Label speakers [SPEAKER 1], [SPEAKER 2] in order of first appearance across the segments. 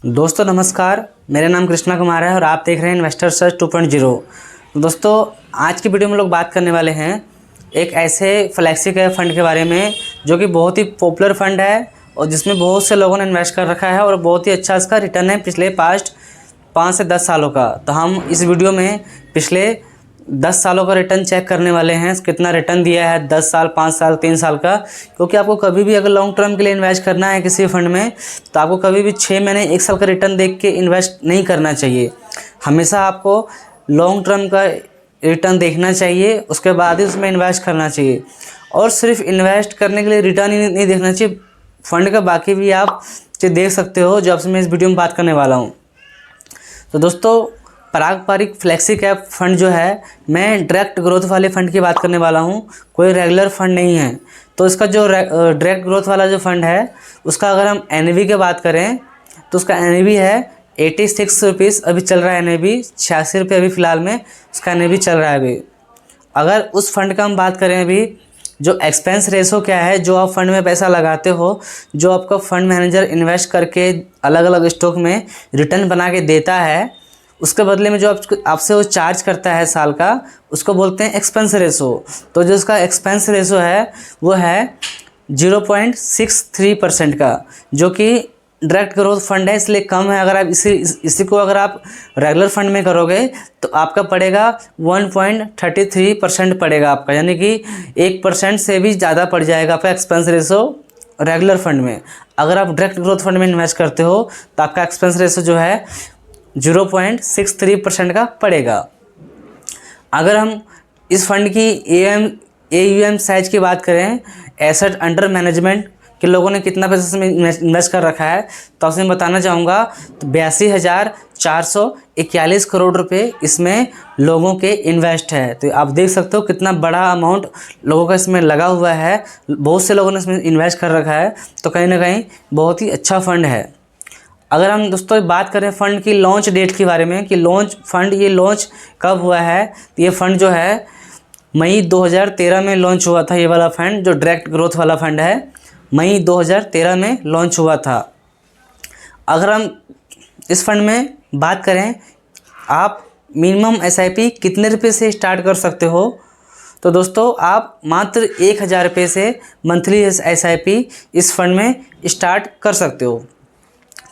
[SPEAKER 1] दोस्तों नमस्कार, मेरा नाम कृष्णा कुमार है और आप देख रहे हैं इन्वेस्टर सर्च 2.0। दोस्तों आज की वीडियो में लोग बात करने वाले हैं एक ऐसे फ्लैक्सी कैप फंड के बारे में जो कि बहुत ही पॉपुलर फंड है और जिसमें बहुत से लोगों ने इन्वेस्ट कर रखा है और बहुत ही अच्छा इसका रिटर्न है पिछले पास्ट 5 से 10 सालों का। तो हम इस वीडियो में पिछले 10 सालों का रिटर्न चेक करने वाले हैं, कितना रिटर्न दिया है 10 साल, 5 साल, 3 साल का। क्योंकि आपको कभी भी अगर लॉन्ग टर्म के लिए इन्वेस्ट करना है किसी फंड में तो आपको कभी भी 6 महीने 1 साल का रिटर्न देख के इन्वेस्ट नहीं करना चाहिए। हमेशा आपको लॉन्ग टर्म का रिटर्न देखना चाहिए, उसके बाद ही उसमें इन्वेस्ट करना चाहिए। और सिर्फ इन्वेस्ट करने के लिए रिटर्न ही नहीं देखना चाहिए, फंड का बाकी भी आप देख सकते हो, जो आपसे मैं इस वीडियो में बात करने वाला हूँ। तो दोस्तों पारंपरिक फ्लेक्सी कैप फंड जो है, मैं डायरेक्ट ग्रोथ वाले फंड की बात करने वाला हूँ, कोई रेगुलर फंड नहीं है। तो इसका जो डायरेक्ट ग्रोथ वाला जो फंड है उसका अगर हम एनएवी की बात करें तो उसका एनएवी है 86 रुपीज़ अभी चल रहा है। एनएवी 86 रुपये अभी फ़िलहाल में उसका एनएवी चल रहा है अभी। अगर उस फंड का हम बात करें, अभी जो एक्सपेंस रेशो क्या है, जो आप फंड में पैसा लगाते हो, जो आपका फंड मैनेजर इन्वेस्ट करके अलग अलग स्टॉक में रिटर्न बना के देता है, उसके बदले में जो आपसे वो चार्ज करता है साल का, उसको बोलते हैं एक्सपेंस रेशो। तो जो उसका एक्सपेंस रेशो है वो है 0.63% का, जो कि डायरेक्ट ग्रोथ फंड है इसलिए कम है। अगर आप इसी को अगर आप रेगुलर फंड में करोगे तो आपका पड़ेगा 1.33% पड़ेगा आपका, यानी कि 1% से भी ज़्यादा पड़ जाएगा आपका एक्सपेंस रेशो रेगुलर फंड में। अगर आप डायरेक्ट ग्रोथ फंड में इन्वेस्ट करते हो तो आपका एक्सपेंस रेशो जो है 0.63% का पड़ेगा। अगर हम इस फंड की AUM साइज की बात करें, एसेट अंडर मैनेजमेंट कि लोगों ने कितना पैसा इसमें इन्वेस्ट कर रखा है, तो आपसे मैं बताना चाहूँगा तो 82,441 करोड़ रुपए इसमें लोगों के इन्वेस्ट है। तो आप देख सकते हो कितना बड़ा अमाउंट लोगों का इसमें लगा हुआ है, बहुत से लोगों ने इसमें इन्वेस्ट कर रखा है। तो कहीं ना कहीं बहुत ही अच्छा फंड है। अगर हम दोस्तों बात करें फ़ंड की लॉन्च डेट के बारे में कि ये लॉन्च कब हुआ है, तो ये फ़ंड जो है मई 2013 में लॉन्च हुआ था। ये वाला फ़ंड जो डायरेक्ट ग्रोथ वाला फ़ंड है मई 2013 में लॉन्च हुआ था। अगर हम इस फंड में बात करें, आप मिनिमम SIP कितने रुपये से स्टार्ट कर सकते हो, तो दोस्तों आप मात्र 1,000 रुपये से मंथली SIP इस फंड में स्टार्ट कर सकते हो।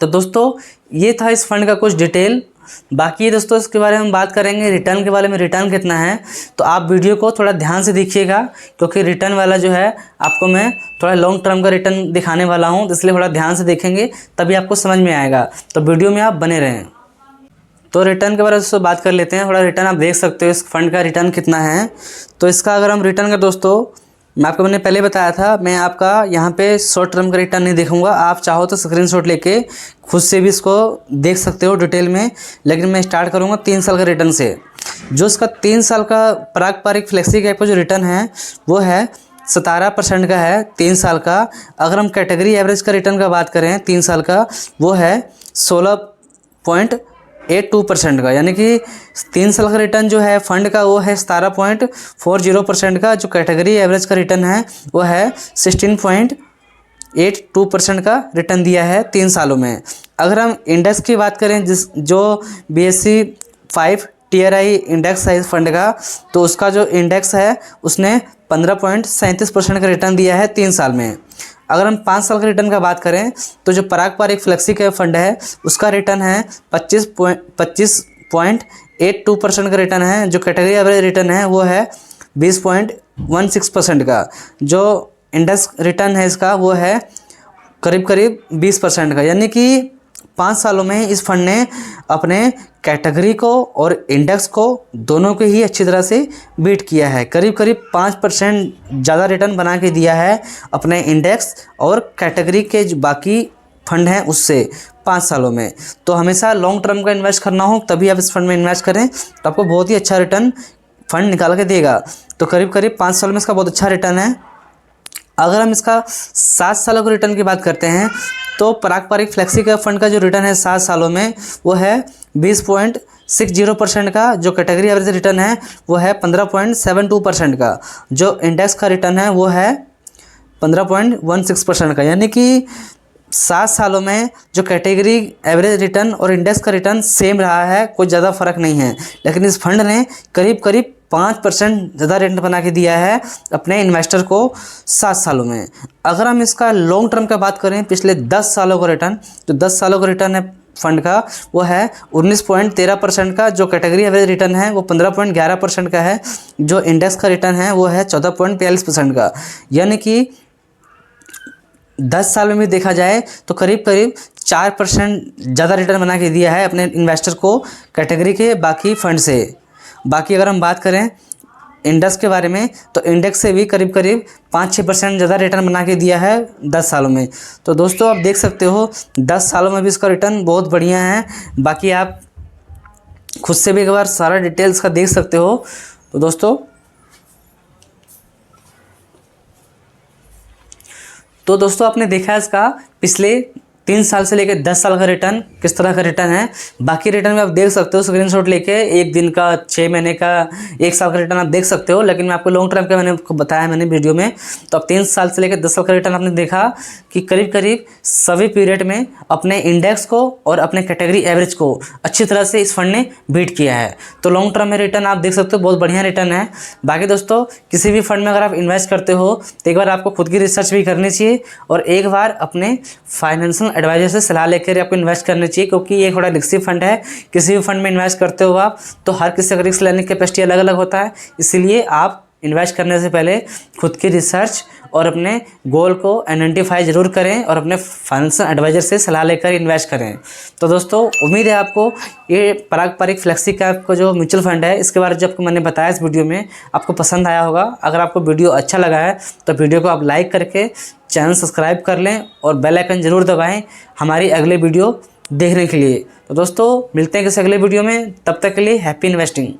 [SPEAKER 1] तो दोस्तों ये था इस फंड का कुछ डिटेल। बाकी दोस्तों इसके बारे में हम बात करेंगे रिटर्न के बारे में, रिटर्न कितना है। तो आप वीडियो को थोड़ा ध्यान से देखिएगा, क्योंकि रिटर्न वाला जो है आपको मैं थोड़ा लॉन्ग टर्म का रिटर्न दिखाने वाला हूँ, तो इसलिए थोड़ा ध्यान से देखेंगे तभी आपको समझ में आएगा। तो वीडियो में आप बने रहें। तो रिटर्न के बारे में दोस्तों बात कर लेते हैं। थोड़ा रिटर्न आप देख सकते हो इस फंड का रिटर्न कितना है। तो इसका अगर हम रिटर्न का दोस्तों मैंने पहले बताया था, मैं आपका यहाँ पे शॉर्ट टर्म का रिटर्न नहीं दिखाऊंगा। आप चाहो तो स्क्रीनशॉट लेके खुद से भी इसको देख सकते हो डिटेल में, लेकिन मैं स्टार्ट करूँगा 3 साल का रिटर्न से। जो इसका 3 साल का पारंपरिक फ्लेक्सी कैप का जो रिटर्न है वो है 17% का है 3 साल का। अगर हम कैटेगरी एवरेज का रिटर्न का बात करें 3 साल का, वो है 16.82% का, यानी कि 3 साल का रिटर्न जो है फंड का वो है 17.40% का। जो कैटेगरी एवरेज का रिटर्न है वो है 16.82% का रिटर्न दिया है 3 सालों में। अगर हम इंडेक्स की बात करें, जो BSE 5 TRI इंडेक्स है इस फंड का, तो उसका जो इंडेक्स है उसने 15.37% का रिटर्न दिया है 3 साल में। अगर हम 5 साल का रिटर्न का बात करें तो जो पारंपरिक फ्लेक्सी कैप फंड है उसका रिटर्न है 25.82% का रिटर्न है। जो कैटेगरी एवरेज रिटर्न है वो है 20.16% का। जो इंडेक्स रिटर्न है इसका वो है करीब 20% का। यानी कि 5 सालों में इस फंड ने अपने कैटेगरी को और इंडेक्स को दोनों को ही अच्छी तरह से बीट किया है। करीब 5% ज़्यादा रिटर्न बना के दिया है अपने इंडेक्स और कैटेगरी के जो बाकी फंड हैं उससे 5 सालों में। तो हमेशा लॉन्ग टर्म का इन्वेस्ट करना हो तभी आप इस फंड में इन्वेस्ट करें, तो आपको बहुत ही अच्छा रिटर्न फंड निकाल के देगा। तो करीब 5 साल में इसका बहुत अच्छा रिटर्न है। अगर हम इसका 7 सालों के रिटर्न की बात करते हैं तो पारंपरिक फ्लेक्सी कैप फंड का जो रिटर्न है 7 सालों में वो है 20.60% का। जो कैटेगरी एवरेज रिटर्न है वो है 15.72% का। जो इंडेक्स का रिटर्न है वो है 15.16% का। यानी कि 7 सालों में जो कैटेगरी एवरेज रिटर्न और इंडेक्स का रिटर्न सेम रहा है, कोई ज़्यादा फर्क नहीं है। लेकिन इस फंड ने करीब करीब 5% ज़्यादा रिटर्न बना के दिया है अपने इन्वेस्टर को 7 सालों में। अगर हम इसका लॉन्ग टर्म का बात करें, पिछले 10 सालों का रिटर्न, तो 10 सालों का रिटर्न है फंड का वो है 19.13% का। जो कैटेगरी एवरेज रिटर्न है वो 15.11% का है। जो इंडेक्स का रिटर्न है वो है 14.43% का। यानी कि 10 साल में देखा जाए तो करीब करीब 4% ज़्यादा रिटर्न बना के दिया है अपने इन्वेस्टर को कैटेगरी के बाकी फंड से। बाकी अगर हम बात करें इंडेक्स के बारे में, तो इंडेक्स से भी करीब करीब 5-6% ज़्यादा रिटर्न बना के दिया है 10 सालों में। तो दोस्तों आप देख सकते हो 10 सालों में भी इसका रिटर्न बहुत बढ़िया है। बाकी आप खुद से भी एक बार सारा डिटेल्स का देख सकते हो। तो दोस्तों आपने देखा इसका पिछले 3 साल से लेकर 10 साल का रिटर्न किस तरह का रिटर्न है। बाकी रिटर्न में आप देख सकते हो स्क्रीनशॉट लेके, 1 दिन का, 6 महीने का, 1 साल का रिटर्न आप देख सकते हो। लेकिन मैं आपको लॉन्ग टर्म का मैंने आपको बताया मैंने वीडियो में। तो अब 3 साल से लेकर 10 साल का रिटर्न आपने देखा कि करीब करीब सभी पीरियड में अपने इंडेक्स को और अपने कैटेगरी एवरेज को अच्छी तरह से इस फंड ने बीट किया है। तो लॉन्ग टर्म में रिटर्न आप देख सकते हो बहुत बढ़िया रिटर्न है। बाकी दोस्तों किसी भी फंड में अगर आप इन्वेस्ट करते हो तो एक बार आपको खुद की रिसर्च भी करनी चाहिए और एक बार अपने फाइनेंशियल एडवाइजर से सलाह लेकर आपको इन्वेस्ट करनी चाहिए, क्योंकि ये थोड़ा रिस्की फंड है। किसी भी फंड में इन्वेस्ट करते हो आप तो हर किसी का रिस्क लेने की कैपेसिटी अलग अलग होता है। इसीलिए आप इन्वेस्ट करने से पहले खुद की रिसर्च और अपने गोल को आइडेंटिफाई ज़रूर करें और अपने फाइनेंशियल एडवाइजर से सलाह लेकर इन्वेस्ट करें। तो दोस्तों उम्मीद है आपको ये पारंपरिक फ्लेक्सी कैप का जो म्यूचुअल फंड है इसके बारे में जो आपको मैंने बताया इस वीडियो में आपको पसंद आया होगा। अगर आपको वीडियो अच्छा लगा है तो वीडियो को आप लाइक करके चैनल सब्सक्राइब कर लें और बेल आइकन ज़रूर दबाएँ हमारी अगले वीडियो देखने के लिए। तो दोस्तों मिलते हैं किसी अगले वीडियो में, तब तक के लिए हैप्पी इन्वेस्टिंग।